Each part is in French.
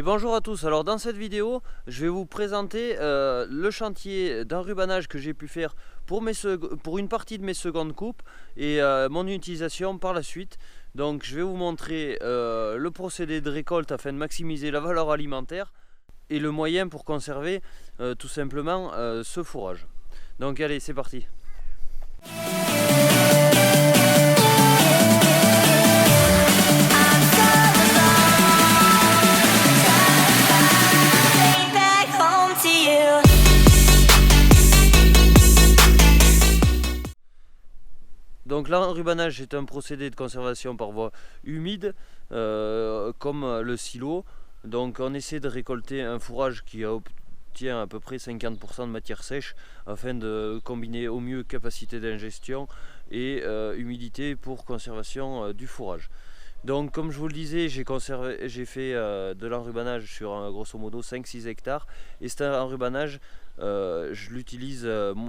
bonjour à tous. Alors dans cette vidéo je vais vous présenter le chantier d'enrubanage que j'ai pu faire pour une partie de mes secondes coupes et mon utilisation par la suite. Donc je vais vous montrer le procédé de récolte afin de maximiser la valeur alimentaire et le moyen pour conserver tout simplement ce fourrage. Donc allez, c'est parti. Donc l'enrubanage est un procédé de conservation par voie humide comme le silo. Donc on essaie de récolter un fourrage qui obtient à peu près 50% de matière sèche afin de combiner au mieux capacité d'ingestion et humidité pour conservation du fourrage. Donc comme je vous le disais, j'ai fait de l'enrubanage sur grosso modo 5-6 hectares et cet enrubanage je l'utilise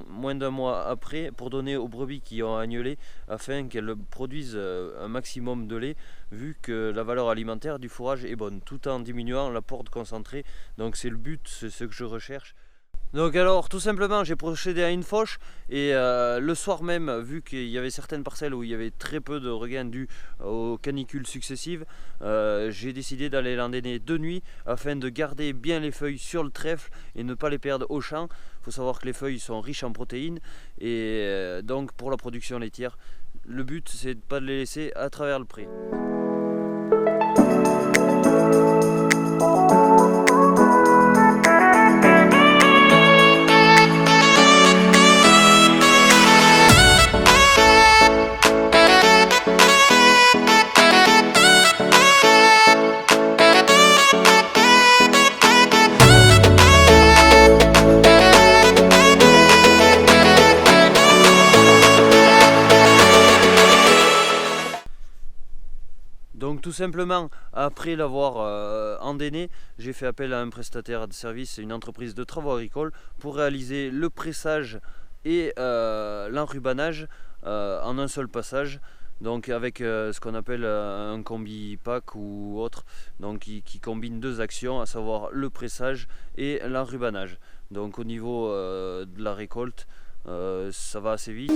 moins d'un mois après pour donner aux brebis qui ont agnelé afin qu'elles produisent un maximum de lait, vu que la valeur alimentaire du fourrage est bonne tout en diminuant l'apport de concentré. Donc c'est le but, c'est ce que je recherche. Donc alors tout simplement j'ai procédé à une fauche et le soir même, vu qu'il y avait certaines parcelles où il y avait très peu de regains dus aux canicules successives, j'ai décidé d'aller l'endainer de nuit afin de garder bien les feuilles sur le trèfle et ne pas les perdre au champ. Il faut savoir que les feuilles sont riches en protéines et donc pour la production laitière, le but c'est de ne pas les laisser à travers le pré. Donc tout simplement, après l'avoir endainé, j'ai fait appel à un prestataire de service, une entreprise de travaux agricoles, pour réaliser le pressage et l'enrubanage en un seul passage. Donc avec ce qu'on appelle un combi pack ou autre, donc qui combine deux actions, à savoir le pressage et l'enrubanage. Donc au niveau de la récolte, ça va assez vite.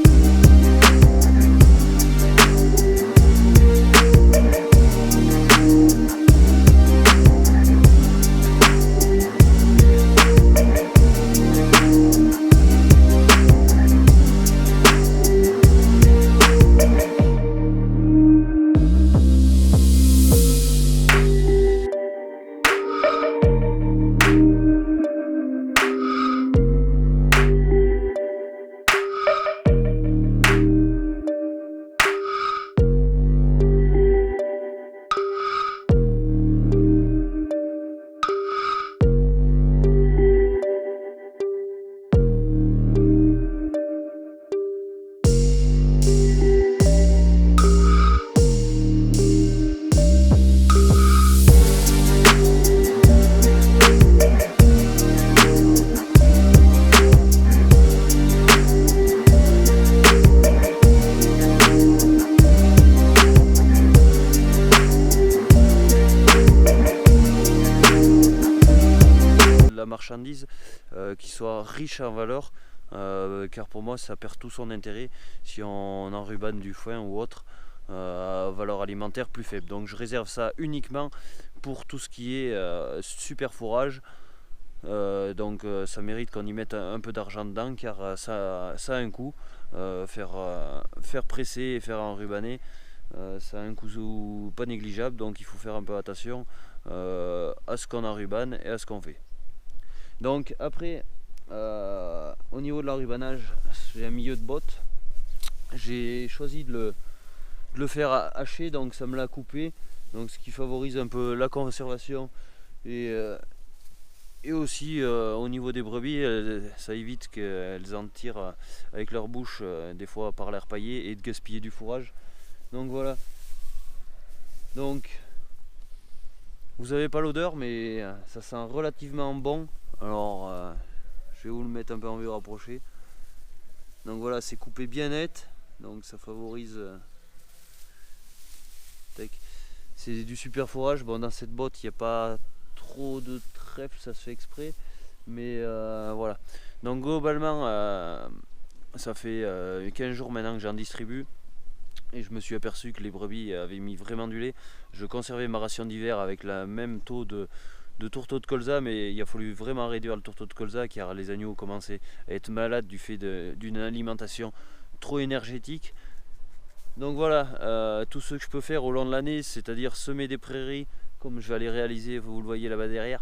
Marchandise qui soit riche en valeur, car pour moi ça perd tout son intérêt si on enrubane du foin ou autre à valeur alimentaire plus faible. Donc je réserve ça uniquement pour tout ce qui est super fourrage. Donc ça mérite qu'on y mette un peu d'argent dedans, car ça a un coût. Faire presser et faire enrubaner, ça a un coût pas négligeable, donc il faut faire un peu attention à ce qu'on enrubane et à ce qu'on fait. Donc après, au niveau de l'enrubanage, j'ai un milieu de botte. J'ai choisi de le faire hacher, donc ça me l'a coupé, donc ce qui favorise un peu la conservation et aussi au niveau des brebis, ça évite qu'elles en tirent avec leur bouche des fois par l'air paillé et de gaspiller du fourrage. Donc voilà. Donc vous n'avez pas l'odeur, mais ça sent relativement bon. Alors je vais vous le mettre un peu en vue rapprochée. Donc voilà, c'est coupé bien net, donc ça favorise. C'est du super fourrage. Bon, dans cette botte il n'y a pas trop de trèfle, ça se fait exprès. Mais voilà. Donc globalement, ça fait 15 jours maintenant que j'en distribue. Et je me suis aperçu que les brebis avaient mis vraiment du lait. Je conservais ma ration d'hiver avec le même taux de tourteau de colza, mais il a fallu vraiment réduire le tourteau de colza car les agneaux commençaient à être malades du fait d'une alimentation trop énergétique. Donc voilà, tout ce que je peux faire au long de l'année, c'est-à-dire semer des prairies, comme je vais les réaliser, vous le voyez là-bas derrière,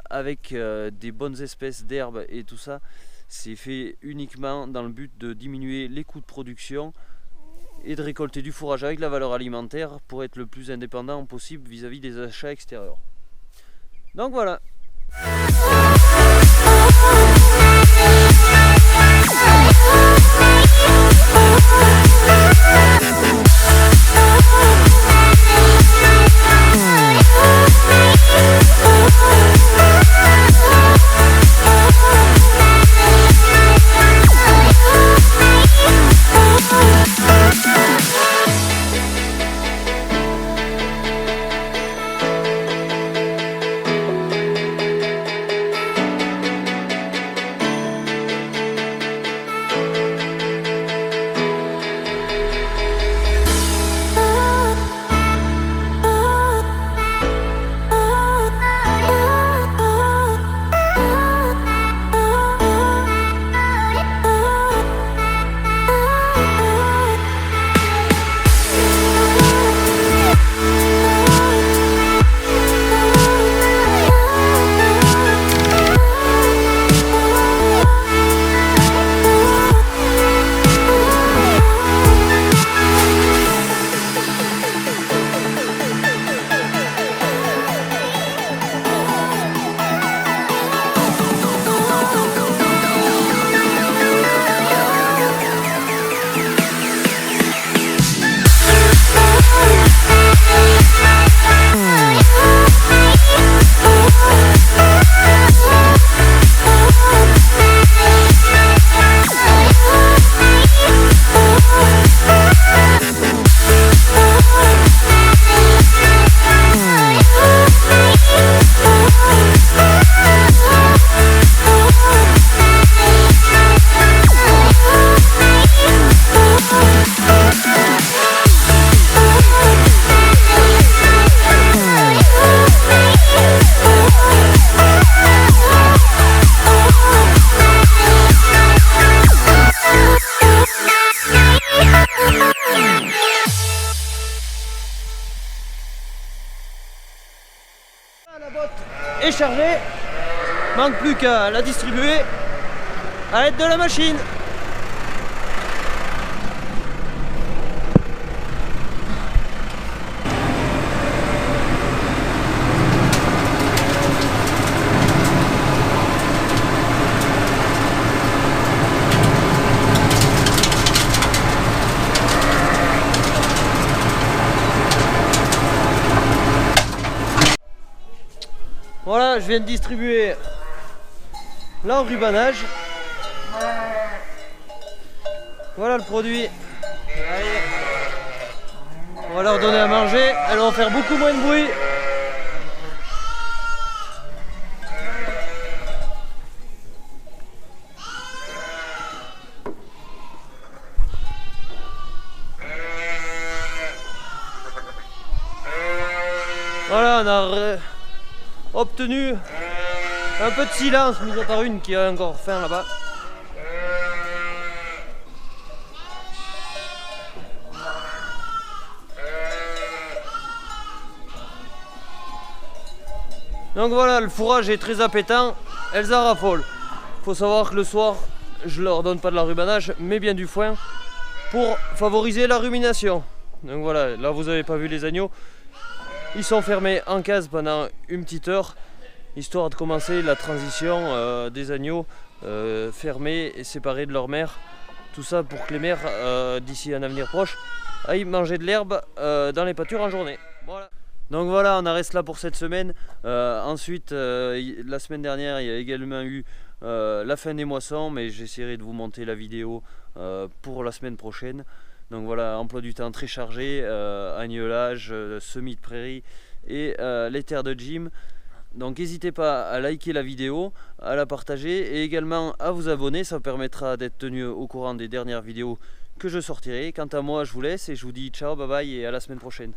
avec des bonnes espèces d'herbes et tout ça, c'est fait uniquement dans le but de diminuer les coûts de production et de récolter du fourrage avec la valeur alimentaire pour être le plus indépendant possible vis-à-vis des achats extérieurs. Donc voilà. La botte est chargée, manque plus qu'à la distribuer à l'aide de la machine. Voilà, je viens de distribuer l'enrubanage. Voilà le produit. Allez. On va leur donner à manger, elles vont faire beaucoup moins de bruit. Voilà, on a obtenu un peu de silence, mis à part une qui a encore faim là-bas. Donc voilà, le fourrage est très appétant, elles en raffolent. Faut savoir que le soir, je leur donne pas de l'enrubanage, mais bien du foin pour favoriser la rumination. Donc voilà, là vous avez pas vu les agneaux. Ils sont fermés en case pendant une petite heure, histoire de commencer la transition des agneaux fermés et séparés de leur mère. Tout ça pour que les mères, d'ici un avenir proche, aillent manger de l'herbe dans les pâtures en journée. Voilà. Donc voilà, on en reste là pour cette semaine. Ensuite, la semaine dernière, il y a également eu la fin des moissons, mais j'essaierai de vous monter la vidéo pour la semaine prochaine. Donc voilà, emploi du temps très chargé, agnelage, semis de prairie et les terres de gym. Donc n'hésitez pas à liker la vidéo, à la partager et également à vous abonner, ça vous permettra d'être tenu au courant des dernières vidéos que je sortirai. Quant à moi, je vous laisse et je vous dis ciao, bye bye et à la semaine prochaine.